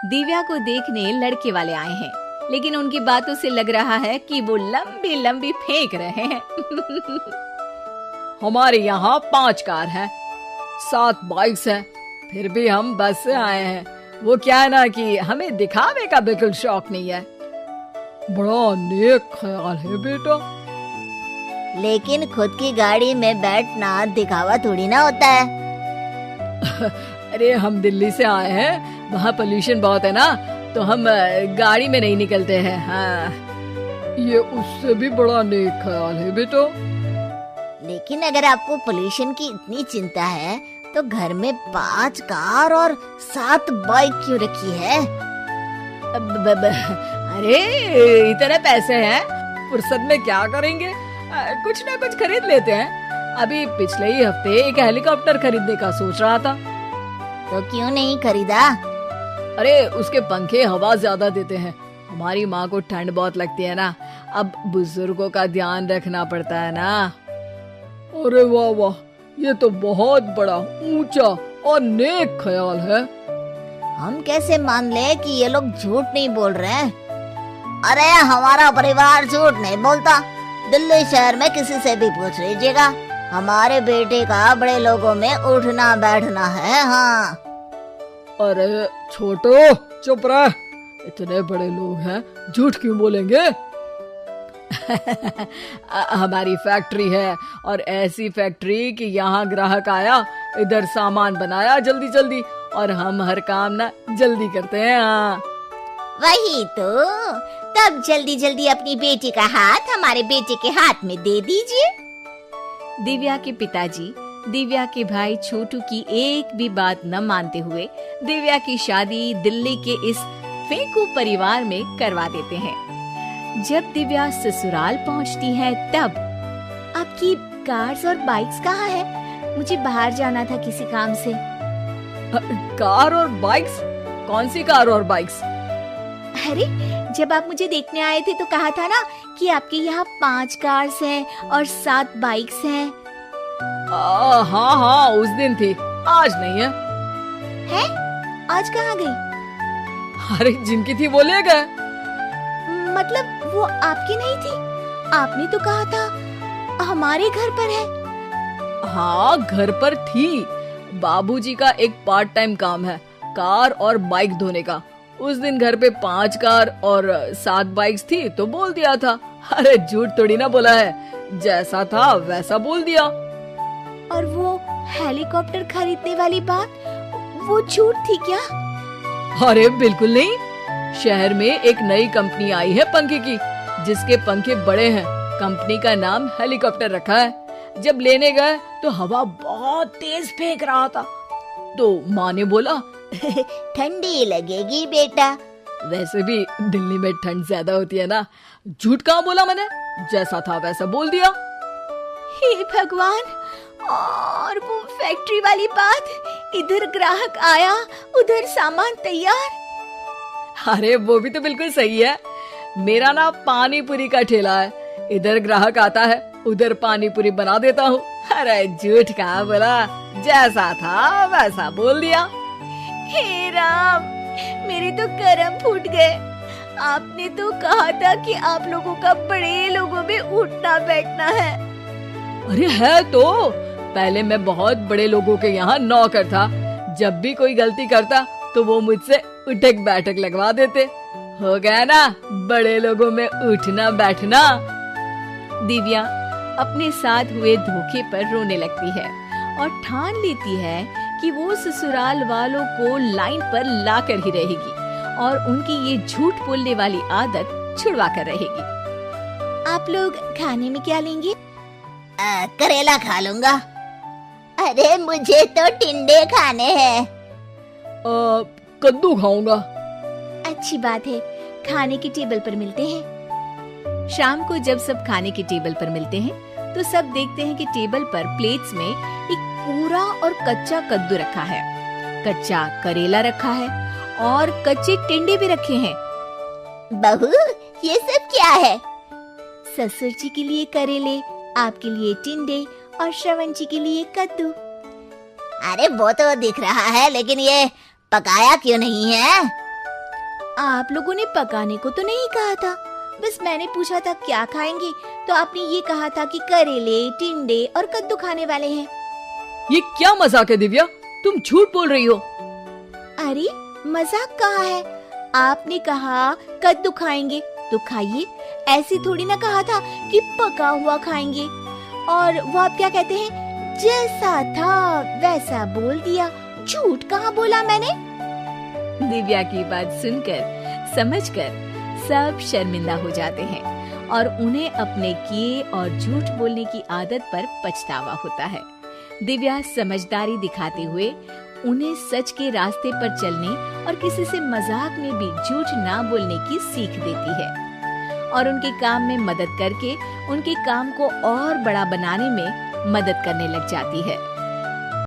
दिव्या को देखने लड़के वाले आए हैं, लेकिन उनकी बातों से लग रहा है कि वो लंबी लंबी फेंक रहे हैं। हमारे यहाँ 5 कार हैं, 7 बाइक्स हैं, फिर भी हम बस से आए हैं। वो क्या है ना कि हमें दिखावे का बिल्कुल शौक नहीं है। बड़ा नेक ख्याल है बेटा। लेकिन खुद की गाड़ी में बैठना दिखावा थोड़ी ना होता है। अरे हम दिल्ली से आए हैं, वहाँ पोल्यूशन बहुत है ना, तो हम गाड़ी में नहीं निकलते हैं। हाँ, ये उससे भी बड़ा नेक ख्याल है बेटा। लेकिन अगर आपको पोल्यूशन की इतनी चिंता है तो घर में 5 कार और 7 बाइक क्यों रखी है? अरे इतने पैसे हैं, फुर्सत में क्या करेंगे, कुछ ना कुछ खरीद लेते हैं। अभी पिछले ही हफ्ते एक हेलीकॉप्टर खरीदने का सोच रहा था। तो क्यों नहीं खरीदा? अरे उसके पंखे हवा ज्यादा देते हैं, हमारी माँ को ठंड बहुत लगती है ना, अब बुजुर्गों का ध्यान रखना पड़ता है ना। अरे वाह वाह, ये तो बहुत बड़ा, ऊंचा और नेक ख्याल है। हम कैसे मान ले कि ये लोग झूठ नहीं बोल रहे हैं? अरे हमारा परिवार झूठ नहीं बोलता। दिल्ली शहर में किसी से भी पूछ लीजिएगा, हमारे बेटे का बड़े लोगों में उठना बैठना है। हाँ। अरे छोटो चुप रह, इतने बड़े लोग हैं, झूठ क्यों बोलेंगे? हमारी फैक्ट्री है, और ऐसी फैक्ट्री कि यहाँ ग्राहक आया, इधर सामान बनाया जल्दी जल्दी, और हम हर काम ना जल्दी करते हैं। हाँ वही तो, तब जल्दी जल्दी अपनी बेटी का हाथ हमारे बेटे के हाथ में दे दीजिए। दिव्या के पिताजी दिव्या के भाई छोटू की एक भी बात न मानते हुए दिव्या की शादी दिल्ली के इस फेंकू परिवार में करवा देते हैं। जब दिव्या ससुराल पहुंचती है तब आपकी कार्स और बाइक्स कहाँ है? मुझे बाहर जाना था किसी काम से। कार और बाइक्स? कौन सी कार और बाइक्स? अरे जब आप मुझे देखने आए थे तो कहा था ना कि आपके यहाँ 5 कार्स हैं और 7 बाइक्स हैं। हाँ हाँ उस दिन थी, आज नहीं है। है? आज कहाँ गई? अरे जिनकी थी वो ले गए। मतलब वो आपकी नहीं थी? आपने तो कहा था हमारे घर पर है। हाँ घर पर थी, बाबूजी का एक पार्ट टाइम काम है, कार और बाइक धोने का। उस दिन घर पे 5 कार और 7 बाइक्स थी तो बोल दिया था। अरे झूठ थोड़ी ना बोला है, जैसा था वैसा बोल दिया। और वो हेलीकॉप्टर खरीदने वाली बात, वो झूठ थी क्या? अरे बिल्कुल नहीं, शहर में एक नई कंपनी आई है पंखे की, जिसके पंखे बड़े हैं। कंपनी का नाम हेलीकॉप्टर रखा है। जब लेने गए तो हवा बहुत तेज फेंक रहा था, तो माँ ने बोला ठंडी लगेगी बेटा। वैसे भी दिल्ली में ठंड ज्यादा होती है ना। झूठ कहाँ बोला मैंने, जैसा था वैसा बोल दिया। हे भगवान, और वो फैक्ट्री वाली बात, इधर ग्राहक आया उधर सामान तैयार। अरे वो भी तो बिल्कुल सही है। मेरा ना पानी पूरी का ठेला है, इधर ग्राहक आता है उधर पानी पूरी बना देता हूँ। अरे झूठ कहाँ बोला, जैसा था वैसा बोल दिया। हे राम, मेरे तो कर्म फूट गए। आपने तो कहा था कि आप लोगों का बड़े लोगों में उठना बैठना है। अरे है तो, पहले मैं बहुत बड़े लोगों के यहाँ नौकर था। जब भी कोई गलती करता तो वो मुझसे उठक बैठक लगवा देते। हो गया ना बड़े लोगों में उठना बैठना। दिव्या अपने साथ हुए धोखे पर रोने लगती है और ठान लेती है कि वो ससुराल वालों को लाइन पर लाकर ही रहेगी और उनकी ये झूठ बोलने वाली आदत छुड़वा कर रहेगी। आप लोग खाने में क्या लेंगे? करेला खा लूंगा। अरे मुझे तो टिंडे खाने हैं। कद्दू खाऊंगा। अच्छी बात है, खाने की टेबल पर मिलते हैं। शाम को जब सब खाने की टेबल पर मिलते हैं तो सब देखते हैं कि टेबल पर प्लेट्स में एक पूरा और कच्चा कद्दू रखा है, कच्चा करेला रखा है और कच्चे टिंडे भी रखे हैं। बहू, ये सब क्या है? ससुर जी के लिए करेले, आपके लिए टिंडे और श्रवण जी के लिए कद्दू। अरे वो तो दिख रहा है, लेकिन ये पकाया क्यों नहीं है? आप लोगों ने पकाने को तो नहीं कहा था, बस मैंने पूछा था क्या खाएंगे, तो आपने ये कहा था कि करेले, टिंडे और कद्दू खाने वाले हैं। ये क्या मजाक है दिव्या, तुम झूठ बोल रही हो। अरे मजाक कहाँ है, आपने कहा कद्दू खाएंगे तो खाइए, ऐसी थोड़ी ना कहा था कि पका हुआ खाएंगे। और वो आप क्या कहते हैं, जैसा था वैसा बोल दिया, झूठ कहाँ बोला मैंने। दिव्या की बात सुनकर, समझकर सब शर्मिंदा हो जाते हैं और उन्हें अपने किए और झूठ बोलने की आदत पर पछतावा होता है। दिव्या समझदारी दिखाते हुए उन्हें सच के रास्ते पर चलने और किसी से मजाक में भी झूठ ना बोलने की सीख देती है और उनके काम में मदद करके उनके काम को और बड़ा बनाने में मदद करने लग जाती है।